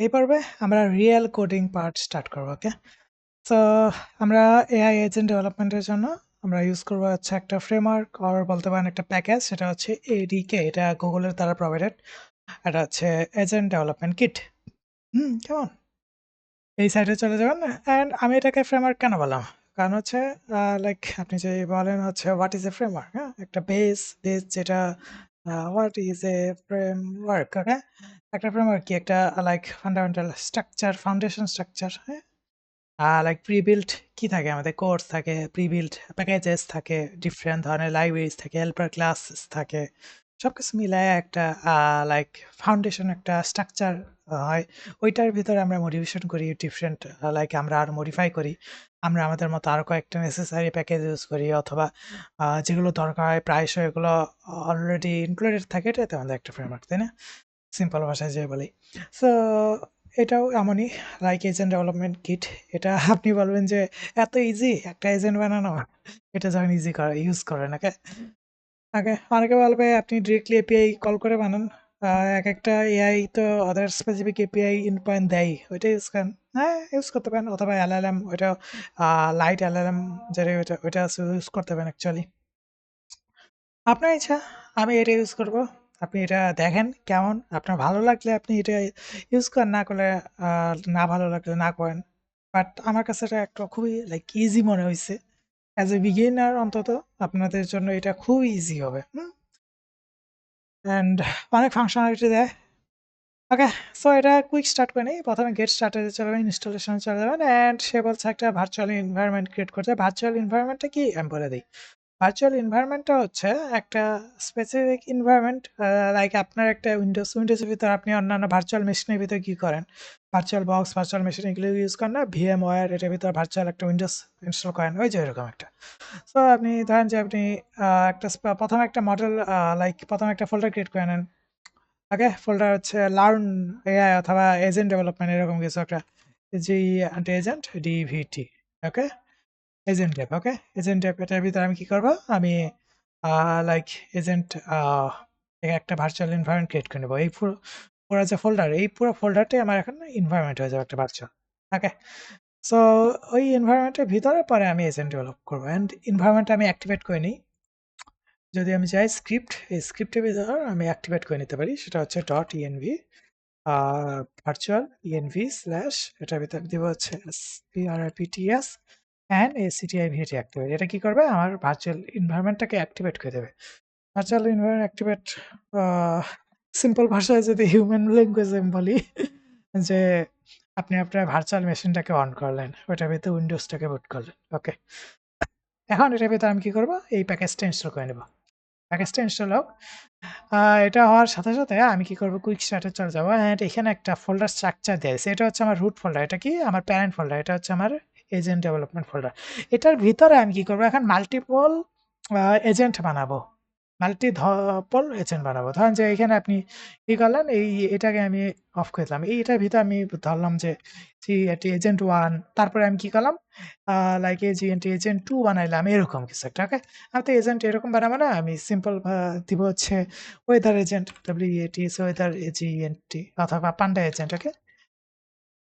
এই পর্বে আমরা রিয়েল কোডিং পার্ট স্টার্ট করব। ওকে, সো আমরা এআই এজেন্ট ডেভেলপমেন্টের জন্য আমরা ইউজ করবো হচ্ছে একটা ফ্রেমওয়ার্ক আর বলতে পারেন একটা প্যাকেজ, সেটা হচ্ছে এডিকে। এটা গুগলের দ্বারা প্রোভাইডেড। এটা হচ্ছে এজেন্ট ডেভেলপমেন্ট কিট। কেমন, এই সাইটে চলে যাবেন। অ্যান্ড আমি এটাকে ফ্রেমওয়ার্ক কেন বললাম, কারণ হচ্ছে লাইক আপনি যে বলেন হচ্ছে হোয়াট ইজ এ ফ্রেমওয়ার্ক, হ্যাঁ, একটা বেস যেটা হোয়াট ইজ এ ফ্রেমওয়ার্ক। ওকে, একটা ফ্রেমওয়ার্ক কি একটা like fundamental structure, foundation structure, হ্যাঁ। লাইক প্রি-বিল্ট কি থাকে, আমাদের কোর্স থাকে, প্রি-বিল্ট প্যাকেজেস থাকে, ডিফারেন্ট ধরনের লাইব্রেরিজ থাকে, হেল্পার ক্লাসেস থাকে, সবকিছু মিলায় একটা লাইক ফাউন্ডেশন, একটা স্ট্রাকচার হয়। ওইটার ভিতরে আমরা মডিফিকেশন করি, ডিফারেন্ট লাইক আমরা আরও মডিফাই করি। আমরা আমাদের মতো আরও কয়েকটা নেসেসারি প্যাকেজ ইউজ করি, অথবা যেগুলো দরকার হয় প্রায়শই এগুলো অলরেডি ইনক্লুডেড থাকে। এটাতে আমাদের একটা ফ্রেমওয়ার্ক, তাই না? সিম্পল ভাষায় যে বলি। সো এটাও এমনই, লাইক এজেন্ট ডেভেলপমেন্ট কিট। এটা আপনি বলবেন যে এত ইজি একটা এজেন্ট বানানো, এটা যখন ইজি করে ইউজ করেন। ওকে, অনেকে বলবে আপনি ডিরেক্টলি এপিআই কল করে বানান। এক একটা এআই তো ওদের স্পেসিফিক এপিআই ইন পয়েন্ট দেয়, ওইটা ইউজ করেন। হ্যাঁ, ইউজ করতে পারেন, অথবা এলএলএম, ওইটা লাইট এলএলএম যেটা, ওইটা ইউজ করতে পারেন অ্যাকচুয়ালি। আপনার ইচ্ছা, আমি এটা ইউজ করব। আপনি এটা দেখেন কেমন, আপনার ভালো লাগলে আপনি এটা ইউজ করেন, না করলে না ভালো লাগলে না করেন। বাট আমার কাছে এটা একটা খুবই লাইক ইজি মনে হয়েছে। অ্যাজ এ বিগিনার অন্তত আপনাদের জন্য এটা খুব ইজি হবে। অ্যান্ড অনেক ফাংশনালিটি দেয়। ওকে, সো এটা কুইক স্টার্ট করে নিই। প্রথমে গেট স্টার্টে চলে যাবেন, ইনস্টলেশনে চলে যাবেন। অ্যান্ড সে বলছে একটা ভার্চুয়াল এনভায়রনমেন্ট ক্রিয়েট করতে। ভার্চুয়াল এনভায়রনমেন্টটা কি আমি বলে দিই। ভার্চুয়াল এনভায়রনমেন্টটা হচ্ছে একটা স্পেসিফিক এনভায়রনমেন্ট, লাইক আপনার একটা উইন্ডোজের ভিতরে আপনি অন্যান্য ভার্চুয়াল মেশিনের ভিতরে কী করেন, ভার্চুয়াল বক্স, ভার্চুয়াল মেশিন এগুলো ইউজ করেন না, ভিএম ওয়্যার, এটার ভিতরে ভার্চুয়াল একটা উইন্ডোজ ইনস্টল করেন, ওই যে এরকম একটা। সো আপনি ধরেন যে আপনি একটা প্রথমে একটা মডেল, লাইক প্রথমে একটা ফোল্ডার ক্রিয়েট করে নেন। ওকে, ফোল্ডার হচ্ছে লার্ন এআই অথবা এজেন্ট ডেভেলপমেন্ট, এরকম কিছু একটা, জি এজেন্ট ডিভিটি। ওকে, এজেন্ট ট্যাব। ওকে, এজেন্ট ট্যাব, এটার ভিতরে আমি কি করব, আমি লাইক এজেন্ট একটা ভার্চুয়াল এনভায়রনমেন্ট ক্রিয়েট করে নেব। এই পুরো পুরো যে ফোল্ডার, এই পুরো ফোল্ডারটাই আমার এখন এনভায়রনমেন্ট হয়ে যাবে একটা ভার্চুয়াল। ওকে, সো ওই এনভায়রনমেন্টের ভিতরে পরে আমি এজেন্ট ডেভেলপ করবো, অ্যান্ড এনভায়রনমেন্ট আমি অ্যাক্টিভেট করে নিই। যদি আমি চাই স্ক্রিপ্ট, এই স্ক্রিপ্টের ভিতরে আমি অ্যাক্টিভেট করে নিতে পারি, সেটা হচ্ছে dot ENV virtual ENV slash, এটার ভিতরে দিব হচ্ছে SPRIPTS অ্যান্ড ACTIVT অ্যাক্টিভেট। এটা কি করবে, আমার ভার্চুয়াল এনভায়রনমেন্টটাকে অ্যাক্টিভেট করে দেবে। ভার্চুয়াল এনভায়রনমেন্ট অ্যাক্টিভেট, সিম্পল ভাষায় যদি হিউম্যান ল্যাঙ্গুয়েজে আমি বলি, যে আপনি আপনার ভার্চুয়াল মেশিনটাকে অন করলেন, ওইটার ভিতরে উইন্ডোজটাকে বুট করলেন। ওকে, এখন এটার ভিতরে আমি কি করব, এই প্যাকেজটা ইনস্টল করে নেব। প্যাকেজটা ইনস্টল হোক, এটা হওয়ার সাথে সাথে আমি কি করব, কুইক স্টার্টে চলে যাবো। অ্যান্ড এখানে একটা ফোল্ডার স্ট্রাকচার দিয়েছে, এটা হচ্ছে আমার রুট ফোল্ডার। এটা কি আমার প্যারেন্ট ফোল্ডার, এটা হচ্ছে আমার এজেন্ট ডেভেলপমেন্ট ফোল্ডার। এটার ভিতরে আমি কি করব, এখন মাল্টিপল এজেন্ট বানাবো, মাল্টিপল এজেন্ট বানাবো। ধরেন যে এখানে আপনি কি করলেন, এটাকে আমি অফ করে দিলাম, এইটার ভিতরে আমি ধরলাম যে এজেন্ট ওয়ান, তারপরে আমি কি করলাম, লাইক এজেন্ট টু বানাইলাম, এরকম কিছু একটা। ওকে, আমি তো এজেন্ট এরকম বানাবো না, আমি সিম্পল দিব হচ্ছে weather agent, WATS, weather AGENT, অথবা পান্ডা এজেন্ট। ওকে,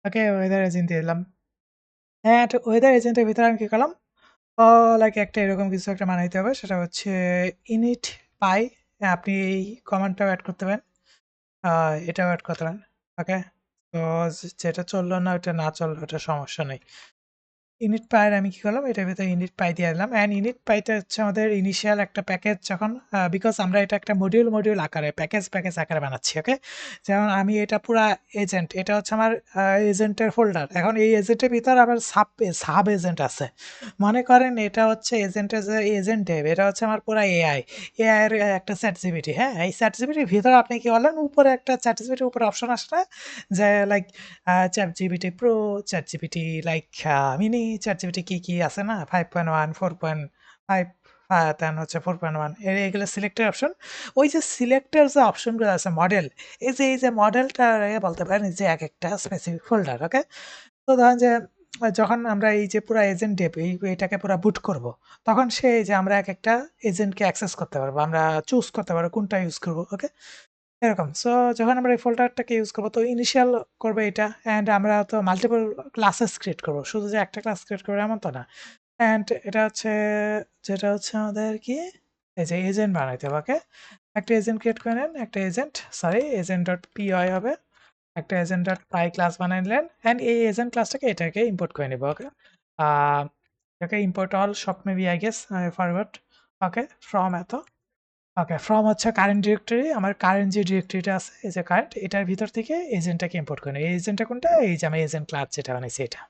ওকে, ওয়েদার এজেন্ট দিয়ে দিলাম। হ্যাঁ, তো ওয়েদার এজেন্টের ভিতরে আমি কি করলাম, লাইক একটা এরকম কিছু একটা বানাইতে হবে, সেটা হচ্ছে ইনিট পাই। আপনি এই কমান্ডটাও অ্যাড করতে পারেন, এটাও অ্যাড করতে পারেন। ওকে, তো যেটা চললো না, ওটা না চললো, ওটা সমস্যা নেই। ইনিট পাইয়ের আমি কি করলাম, এটার ভিতরে ইনিট পাই দিয়ে দিলাম। অ্যান্ড ইনিট পাইটা হচ্ছে আমাদের ইনিশিয়াল একটা প্যাকেজ, যখন বিকজ আমরা এটা একটা মডিউল আকারে প্যাকেজ আকারে বানাচ্ছি। ওকে, যেমন আমি এটা পুরা এজেন্ট, এটা হচ্ছে আমার এজেন্টের ফোল্ডার। এখন এই এজেন্টের ভিতরে আবার সাব এজেন্ট আছে। মনে করেন এটা হচ্ছে এজেন্টের যে এজেন্ট ডেভ, এটা হচ্ছে আমার পুরা এআই এর একটা চ্যাট জিপিটি। হ্যাঁ, এই চ্যাট জিপিটির ভিতরে আপনি কি বললেন, উপরে একটা চ্যাট জিপিটির উপরে অপশন আসে না, যে like ChatGPT Pro, ChatGPT like mini, ChatGPT কি আছে না, 5.1, 4.5, দেন হচ্ছে 4.1, এগুলো সিলেক্টের অপশন। ওই যে সিলেক্টের যে অপশনগুলো আছে মডেল, এই যে মডেলটা বলতে পারেন যে এক একটা স্পেসিফিক ফোল্ডার। ওকে, তো ধরেন যে যখন আমরা এই যে পুরা এজেন্ট ডেপ এটাকে পুরা বুট করব, তখন যে আমরা এক একটা এজেন্টকে অ্যাক্সেস করতে পারবো, আমরা চুজ করতে পারবো কোনটা ইউজ করবো। ওকে, এরকম। সো যখন আমরা এই ফোল্ডারটাকে ইউজ করবো তো ইনিশিয়াল করবে এটা অ্যান্ড আমরা তো মাল্টিপল ক্লাসেস ক্রিয়েট করবো। শুধু যে একটা ক্লাস ক্রিয়েট করবো এমন তো না। অ্যান্ড এটা হচ্ছে যেটা হচ্ছে আমাদের কি এই যে এজেন্ট বানাইতে হবে। ওকে? একটা এজেন্ট ক্রিয়েট করে নেন। একটা agent sorry agent dot PY হবে। একটা এজেন্ট ডট পাই ক্লাস বানিয়ে নিলেন অ্যান্ড এই এজেন্ট ক্লাসটাকে এটাকে ইম্পোর্ট করে নেব। ওকে? এটাকে ইম্পোর্ট অল সব maybe I guess forward. Okay? From এত ওকে ফ্রম হচ্ছে কারেন্ট ডিরেক্টরি আমার কারেন্ট যে ডিরেক্টরিটা আছে এই যে কারেন্ট এটার ভিতর থেকে এজেন্টটাকে ইম্পোর্ট করে এই এজেন্টটা কোনটা এই যে আমি এজেন্ট ক্লাস যেটা বানাইছি এটা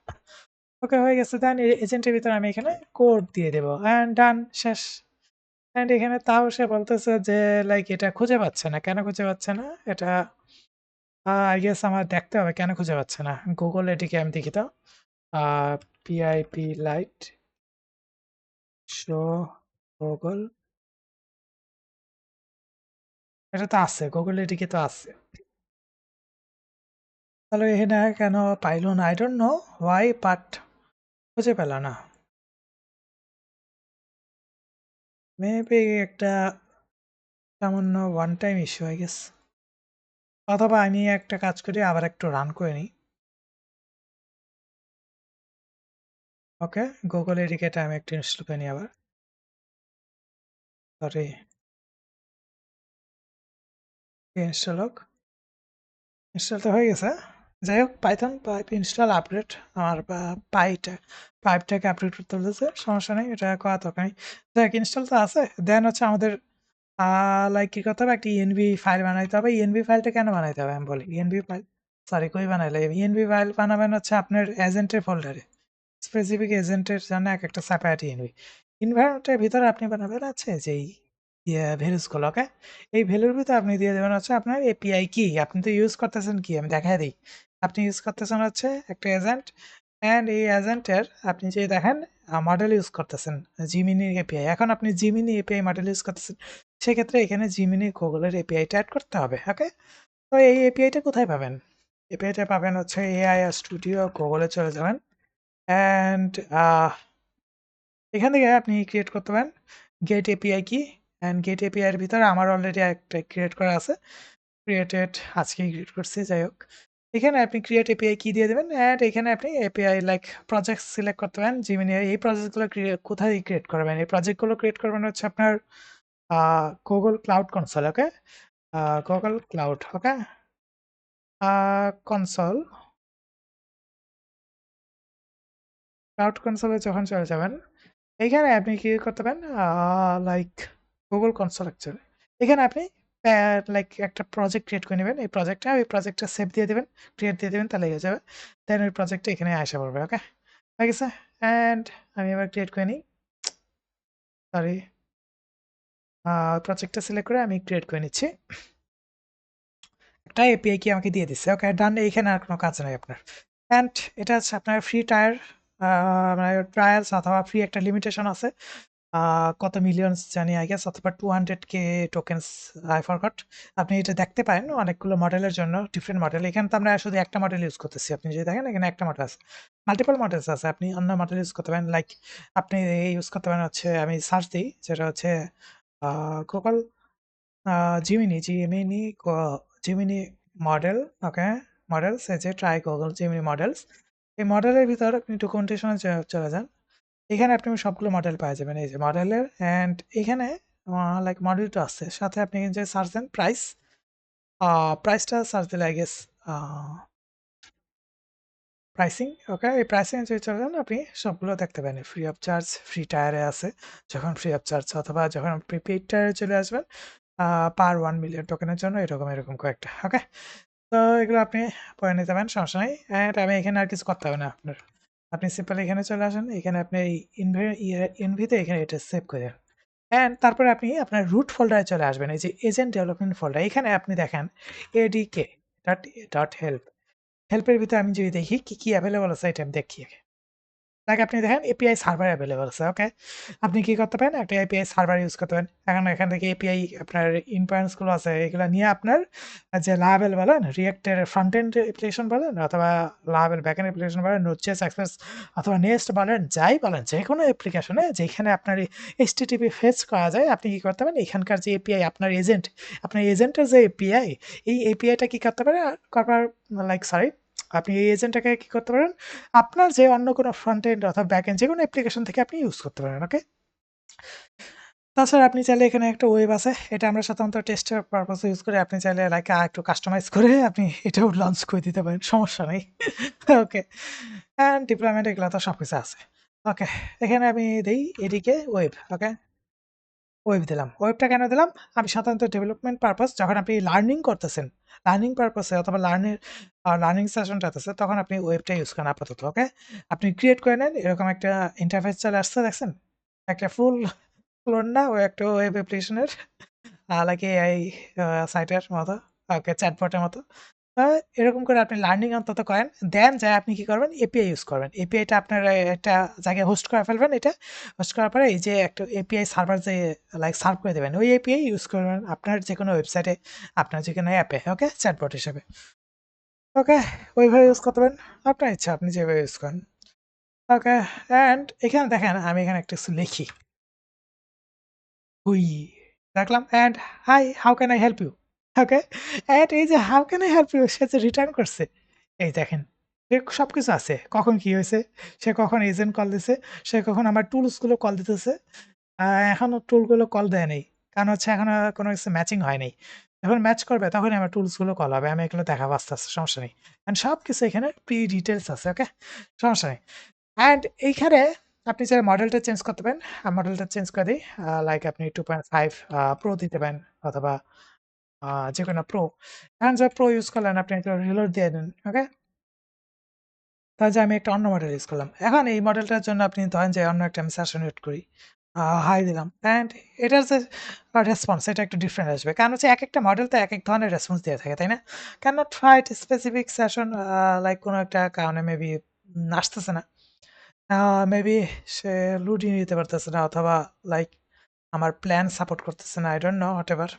ওকে হয়ে গেছে দেন এজেন্টের ভিতরে আমি এখানে কোড দিয়ে দেবো অ্যান্ড ডান শেষ অ্যান্ড এখানে তাও সে বলতেছে যে লাইক এটা খুঁজে পাচ্ছে না কেন খুঁজে পাচ্ছে না এটা আই গেস আমার দেখতে হবে কেন খুঁজে পাচ্ছে না গুগল এটিকে আমি দেখি তো পিআইপি লাইট শো গুগল এটা তো আছে গুগল এটিকে তো আছে তাহলে এখানে কেন পাইলো না I don't know why but খুঁজে পেল না মেবি একটা সামান্য one time issue I guess অথবা আমি একটা কাজ করি আবার একটু রান করে নিই ওকে গুগল এডিকেটা আমি একটু ইনস্টল করে নিই আবার সরি ইনস্টল হোক ইনস্টল তো হয়ে গেছে যাই হোক পাইথন পাইপ ইনস্টল আপডেট আমার পাইপটাকে আপডেট করতে বলেছে সমস্যা নেই এটা করা দরকার নেই দেখ ইনস্টল তো আছে দেন হচ্ছে আমাদের লাইক কি করতে হবে একটা ইএনভি ফাইল বানাইতে হবে ইএনভি ফাইলটা কেন বানাইতে হবে আমি বলি ইএনভি ফাইল সরি কই বানাইলে ইএনভি ফাইল বানাবেন হচ্ছে আপনার এজেন্টের ফোল্ডারে স্পেসিফিক এজেন্টের জন্য এক একটা সেপারেট ইএনভি এনভায়রনমেন্টের ভিতরে আপনি বানাবেন আছে যেই ভ্যালুসগুলো ওকে এই ভ্যালুর ভিতরে আপনি দিয়ে দেবেন হচ্ছে আপনার এপিআই কি আপনি তো ইউজ করতেছেন কি আমি দেখাই দিই আপনি ইউজ করতেছেন হচ্ছে একটা এজেন্ট অ্যান্ড এই এজেন্টের আপনি যে দেখেন মডেল ইউজ করতেছেন জিমিনি এপিআই এখন আপনি জিমিনি এপিআই মডেল ইউজ করতেছেন সেক্ষেত্রে এখানে জিমিনি গুগলের এপিআইটা অ্যাড করতে হবে ওকে তো এই এপিআইটা কোথায় পাবেন এপিআইটা পাবেন হচ্ছে এআই স্টুডিও গুগলে চলে যাবেন অ্যান্ড এখান থেকে আপনি ক্রিয়েট করতে পারেন গেট এপিআই কি অ্যান্ড গেট এপিআই এর ভিতরে আমার অলরেডি একটা ক্রিয়েট করা আছে ক্রিয়েটেড আজকেই ক্রিয়েট করছি যাই হোক এখানে আপনি ক্রিয়েট এপিআই কি দিয়ে দেবেন অ্যান্ড এখানে আপনি এপিআই লাইক প্রজেক্ট সিলেক্ট করতে পারেন জিমিনি এই প্রজেক্টগুলো কোথায় ক্রিয়েট করবেন এই প্রজেক্টগুলো ক্রিয়েট করবেন হচ্ছে আপনার Google cloud console okay Google cloud okay console cloud কনসোলে যখন চলে যাবেন এখানে আপনি কি করতে পারেন লাইক গুগল কনসোল অ্যাকচুয়ালি এখানে আপনি লাইক একটা প্রজেক্ট ক্রিয়েট করে নেবেন এই প্রজেক্টটা সেভ দিয়ে দেবেন ক্রিয়েট দিয়ে দেবেন তাহলে হয়ে যাবে দেন ওই প্রজেক্টটা এখানে আসা পড়বে ওকে ঠিক আছে অ্যান্ড আমি এবার ক্রিয়েট করে নিই সরি প্রজেক্টটা সিলেক্ট করে আমি ক্রিয়েট করে নিচ্ছি একটা এপিআই কি আমাকে দিয়ে দিচ্ছে ওকে ডান এইখানে আর কোনো কাজ নেই আপনার অ্যান্ড এটা হচ্ছে আপনার ফ্রি মানে ট্রায়ালস অথবা ফ্রি একটা লিমিটেশন আছে কত মিলিয়নস জানি আই গেস অথবা 200K টোকেনস আই ফরগট আপনি এটা দেখতে পারেন অনেকগুলো মডেলের জন্য ডিফারেন্ট মডেল এখানে তো আমরা শুধু একটা মডেল ইউজ করতেছি আপনি যদি দেখেন এখানে একটা মডেল আছে মাল্টিপল মডেলস আছে আপনি অন্য মডেল ইউজ করতে পারেন লাইক আপনি ইউজ করতে পারেন হচ্ছে আমি সার্চ দিই যেটা হচ্ছে Google Gemini model okay models এই যে ট্রাই গুগল জিমিনি মডেলস এই মডেলের ভিতর আপনি ডকুমেন্টেশনে চলে যান এখানে আপনি সবগুলো মডেল পাওয়া যাবেন এই যে মডেলের অ্যান্ড এখানে লাইক মডেলটা আছে সাথে আপনি যে সার্চ দেন প্রাইসটা সার্চ দিলে আই গেস প্রাইসিং ওকে এই প্রাইসিং যদি চলে যান আপনি সবগুলো দেখতে পাবেন ফ্রি অফ চার্জ ফ্রি টায়ারে আছে যখন ফ্রি অফ চার্জ অথবা যখন আপনি পেইড টায়ারে চলে আসবেন পার 1 মিলিয়ন টোকেনের জন্য এরকম কয়েকটা ওকে তো এগুলো আপনি পরে নিতে পারেন সমস্যা নেই অ্যান্ড আমি এখানে আর কিছু করতে হবে না আপনার আপনি সিম্পল এখানে চলে আসেন এখানে আপনি এই ইনভিতে এখানে এটা সেভ করে দেন অ্যান্ড তারপরে আপনি আপনার রুট ফোল্ডারে চলে আসবেন এই যে এজেন্ট ডেভেলপমেন্ট ফোল্ডার এখানে আপনি দেখেন এডিকে ডট ডট হেল্পের ভিতরে আমি যদি দেখি কি কি অ্যাভেলেবল আছে এটা আমি দেখি লাইক আপনি দেখেন এপিআই সার্ভার অ্যাভেলেবল আছে, ওকে? আপনি কি করতে পারেন? একটা এপিআই সার্ভার ইউজ করতে পারেন। এখন এখান থেকে এপিআই আপনার ইনফারেন্স গুলো আছে, এগুলা নিয়ে আপনার যে Laravel বলেন, React এর ফ্রন্ট এন্ড অ্যাপ্লিকেশন বলেন, অথবা Laravel ব্যাক এন্ড অ্যাপ্লিকেশন বলেন, Node.js Express অথবা Nest বলেন, যাই বলেন, যেকোনো অ্যাপ্লিকেশনে যেখানে আপনার এই HTTP ফেচ করা যায়, আপনি কি করতে পারেন? এখানকার যে এপিআই আপনার এজেন্টের যে এপিআই, এই এপিআইটা কি করতে পারে করবার লাইক সরি আপনি এই এজেন্টটাকে কি করতে পারেন? আপনার যে অন্য কোনো ফ্রন্ট এন্ড অথবা ব্যাক এন্ড যেকোনো অ্যাপ্লিকেশন থেকে আপনি ইউজ করতে পারেন, ওকে? তাছাড়া আপনি চাইলে এখানে একটা ওয়েব আছে। এটা আমরা সাধারণত টেস্টের পারপাসে ইউজ করি। আপনি চাইলে লাইক আরেকটু কাস্টমাইজ করে আপনি এটাও লঞ্চ করে দিতে পারেন। সমস্যা নেই। ওকে। অ্যান্ড ডিপ্লয়মেন্ট এগুলা তো সবকিছু আছে। ওকে। এখানে আমি দেই এদিকে ওয়েব, ওকে? ওয়েব দিলাম। ওয়েবটা কেন দিলাম? আমি সাধারণত ডেভেলপমেন্ট পারপাস যখন আপনি লার্নিং করতেছেন, লার্নিং পারপাসে অথবা লার্নিং সেশনটাতেছে তখন আপনি ওয়েবটা ইউজ করেন আপাতত, ওকে? আপনি ক্রিয়েট করে নেন। এরকম একটা ইন্টারফেস চলে আসছে দেখছেন? একটা ফুল ক্লোন না ও একটা ওয়েব অ্যাপ্লিকেশনের লাইক এআই সাইটের মতো, ওকে, চ্যাটবটের মতো। এরকম করে আপনি লার্নিং অন্তত করেন। দেন যায় আপনি কি করবেন? এপিআই ইউজ করবেন। এপিআইটা আপনার একটা জায়গায় হোস্ট করে ফেলবেন এটা। হোস্ট করার পরে এই যে একটা এপিআই সার্ভার যে লাইক সার্ভ করে দেবেন, ওই এপিআই ইউজ করবেন আপনার যেকোনো ওয়েবসাইটে, আপনার যেকোনো অ্যাপে, ওকে? চ্যাটবট হিসেবে। ওকে, ওইভাবে ইউজ করতে পারেন। আপনার ইচ্ছা আপনি যেভাবে ইউজ করেন। ওকে, অ্যান্ড এখানে দেখেন আমি এখানে একটা কিছু লিখি। হুই রাখলাম and hi how can I help you, okay? And এই যে how can I help you সে যে রিটার্ন করছে, এই দেখেন সব কিছু আছে, কখন কি হয়েছে, সে কখন এজেন্ট কল দিছে, সে কখন আমার টুলসগুলো কল দিতেছে। এখনো টুলগুলো কল দেয় নাই, কারণ হচ্ছে এখনো কোনো কিছু ম্যাচিং হয় নাই। যখন ম্যাচ করবে তখনই আমার টুলসগুলো কল হবে, আমি এগুলো দেখাবো আস্তে আস্তে, সমস্যা নেই। অ্যান্ড সব কিছু এখানে প্রি ডিটেলস আছে, ওকে? সমস্যা নেই। অ্যান্ড এইখানে আপনি চাইলে মডেলটা চেঞ্জ করতে পারেন। মডেলটা চেঞ্জ করে দিই। লাইক আপনি 2.5 প্রো দিতে পারেন অথবা যেকোনো প্রো। এখন যে প্রো ইউজ করলেন আপনি একটা রিলোড দিয়ে দেন, ওকে? তাহলে যে আমি একটা অন্য মডেল ইউজ করলাম। এখন এই মডেলটার জন্য আপনি ধরেন যে অন্য একটা আমি সেশন এড করি। হাই দিলাম অ্যান্ড এটার যে রেসপন্স এটা একটু ডিফারেন্ট আসবে। কারণ হচ্ছে একেকটা মডেল তো একেক ধরনের রেসপন্স দিয়ে থাকে, তাই না? Can not fight specific session like কোনো একটা কারণে মেবি আসতেছে না। মেবি সে লুডই নিতে পারতেছে না অথবা লাইক আমার প্ল্যান সাপোর্ট করতেছে না। I don't know whatever.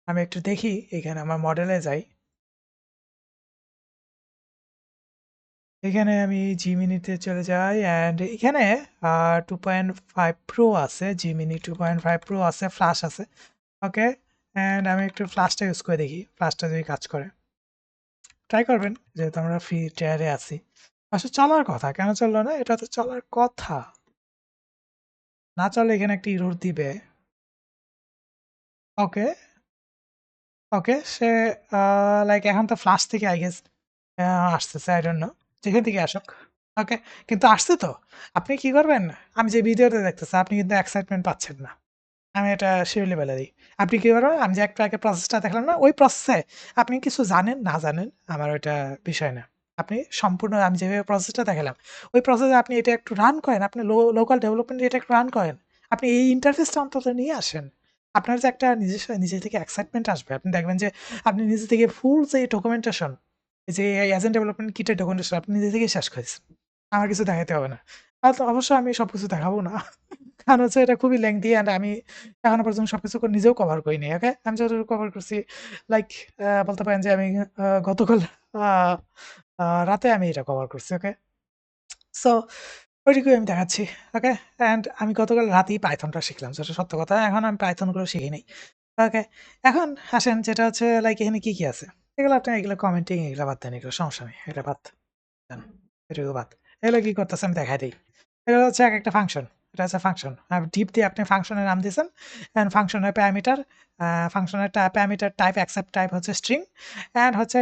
আমি একটু দেখি এখানে আমার মডেলে যাই। এখানে আমি জিমিনিতে চলে যাই অ্যান্ড এখানে 2.5 প্রো আছে, জিমিনি 2.5 প্রো আছে, ফ্ল্যাশ আছে, ওকে? অ্যান্ড আমি একটু ফ্ল্যাশটা ইউজ করে দেখি ফ্ল্যাশটা যদি কাজ করে। ট্রাই করবেন যেহেতু আমরা ফ্রি ট্রায়ালে আছি। আসলে চলার কথা, কেন চললো না? এটা তো চলার কথা। না চলে এখানে একটা ইরর দিবে। ওকে, ওকে, সে লাইক এখন তো ফ্লাশ থেকে আই গেস আসতেছে, আই ডোন্ট নো। যেখান থেকে আসুক। ওকে, কিন্তু আসছে তো। আপনি কি করবেন? আমি যে ভিডিওতে দেখতেছি আপনি কিন্তু এক্সাইটমেন্ট পাচ্ছেন না। আমি এটা শিওরলি বলে দিই। আপনি কি করবেন? আমি যে একটু আগে প্রসেসটা দেখালাম না? ওই প্রসেসে আপনি কিছু জানেন, না জানেন আমার ওইটা বিষয় না। আপনি সম্পূর্ণ আমি যেভাবে প্রসেসটা দেখালাম, ওই প্রসেসে আপনি এটা একটু রান করেন। আপনি লোকাল ডেভেলপমেন্টে এটা একটু রান করেন। আপনি এই ইন্টারফেসটা অন্তত নিয়ে আসেন। আপনার যে একটা নিজে থেকে এক্সাইটমেন্ট আসবে। আপনি দেখবেন যে আপনি নিজে থেকে ফুল যে ডকুমেন্টেশন, এই যে এজেন্ট ডেভেলপমেন্ট কিটের ডকুমেন্টেশন আপনি নিজে থেকেই শেষ করেছেন। আমার কিছু দেখাইতে হবে না। তো অবশ্যই আমি সবকিছু দেখাবো না। কারণ হচ্ছে এটা খুবই লেংথি অ্যান্ড আমি এখনো পর্যন্ত সবকিছু নিজেও কভার করিনি, ওকে? আমি যতটুকু কভার করছি লাইক বলতে পারেন যে আমি গতকাল আ আ রাতে আমি এটা কভার করছি, ওকে? সো ওইটুকুই আমি দেখাচ্ছি, ওকে? অ্যান্ড আমি গতকাল রাতেই পাইথনটা শিখলাম, যেটা সত্য কথা। এখন আমি পাইথন গুলো শিখি নাই, ওকে? এখন আসেন যেটা হচ্ছে লাইক এখানে কি আছে? এগুলো আপনি এগুলো কমেন্টিং এগুলো বাদ দেন, এগুলো সমস্যা নেই। এটা বাদ দেন। এটুকু বাদ। এগুলো কি করতেছে আমি দেখাই দেই। এগুলো হচ্ছে একেকটা ফাংশন। এটা হচ্ছে ফাংশন। ডিপ দিয়ে আপনি ফাংশনের নাম দিয়েছেন। অ্যান্ড ফাংশনের প্যারামিটার, ফাংশনের প্যারামিটার টাইপ অ্যাকসেপ্ট টাইপ হচ্ছে স্ট্রিং। অ্যান্ড হচ্ছে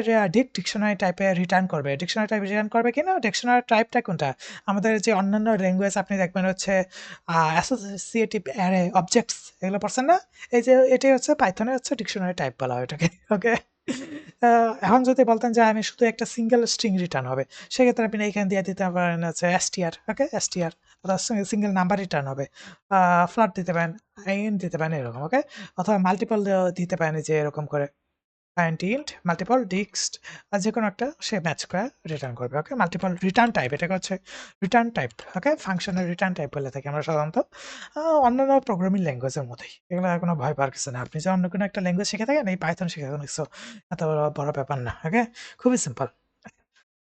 ডিকশনারি টাইপে রিটার্ন করবে। ডিকশনারি টাইপ রিটার্ন করবে কিনা? ডিকশনারি টাইপটা কোনটা? আমাদের যে অন্যান্য ল্যাঙ্গুয়েজ আপনি দেখবেন হচ্ছে অ্যাসোসিয়েটিভ অ্যারে অবজেক্টস এগুলো পড়ছেন না? এই যে এটাই হচ্ছে পাইথনের হচ্ছে ডিকশনারি টাইপ বলা হয় এটাকে। ওকে? এখন যদি বলতেন যে আমি শুধু একটা সিঙ্গেল স্ট্রিং রিটার্ন হবে, সেক্ষেত্রে আপনি এইখানে দিয়ে দিতে পারেন হচ্ছে str, ওকে? str অর্থাৎ সিঙ্গেল নাম্বার রিটার্ন হবে। ফ্লোট দিতে পারেন, ইন্ট দিতে পারেন এরকম, ওকে? অথবা মাল্টিপল দিতে পারেন এই যে এরকম করে। অ্যান্ড ইন্ট মাল্টিপল ডিক্সড যে কোনো একটা সে ম্যাচ করে রিটার্ন করবে। ওকে, মাল্টিপল রিটার্ন টাইপ, এটাকে হচ্ছে রিটার্ন টাইপ। ওকে, ফাংশনের রিটার্ন টাইপ বলে থাকি আমরা সাধারণত অন্যান্য প্রোগ্রামিং ল্যাঙ্গুয়েজের মতোই। এগুলো কোনো ভয় পাওয়ার কিছু না। আপনি যে অন্য কোনো একটা ল্যাঙ্গুয়েজ শিখে থাকেন, এই পাইথন শেখা কোনো কিছু এত বড় ব্যাপার না। ওকে, খুবই সিম্পল।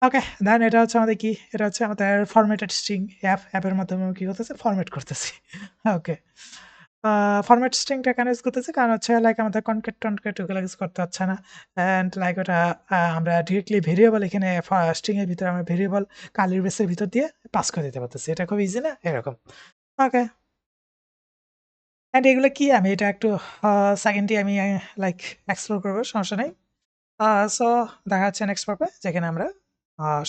ওকে, দেন এটা হচ্ছে আমাদের কি, এটা হচ্ছে আমাদের ফরম্যাটেড স্ট্রিং। অ্যাপের মাধ্যমে কি করতেছে, ফরম্যাট করতেছি। ওকে, ফরম্যাট স্ট্রিংটা কেন ইউজ করতেছি, কারণ হচ্ছে লাইক আমাদের কনকেট টনকেট ওগুলো ইউজ করতে হচ্ছে না। অ্যান্ড লাইক ওটা আমরা ডিরেক্টলি ভেরিয়েবল এখানে স্ট্রিং এর ভিতরে আমরা ভেরিয়েবল কালির বেসের ভিতর দিয়ে পাস করে দিতে পারতেছি। এটা খুব ইজি না, এরকম। ওকে, অ্যান্ড এগুলো কি, আমি এটা একটু সেকেন্ডে আমি লাইক এক্সপ্লোর করবো, সমস্যা নেই। সো দেখা হচ্ছে নেক্সট পর্বে, যেখানে আমরা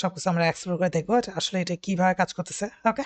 সবকিছু আমরা এক্সপ্লোর করে দেখবো আসলে এটা কিভাবে কাজ করতেছে। ওকে।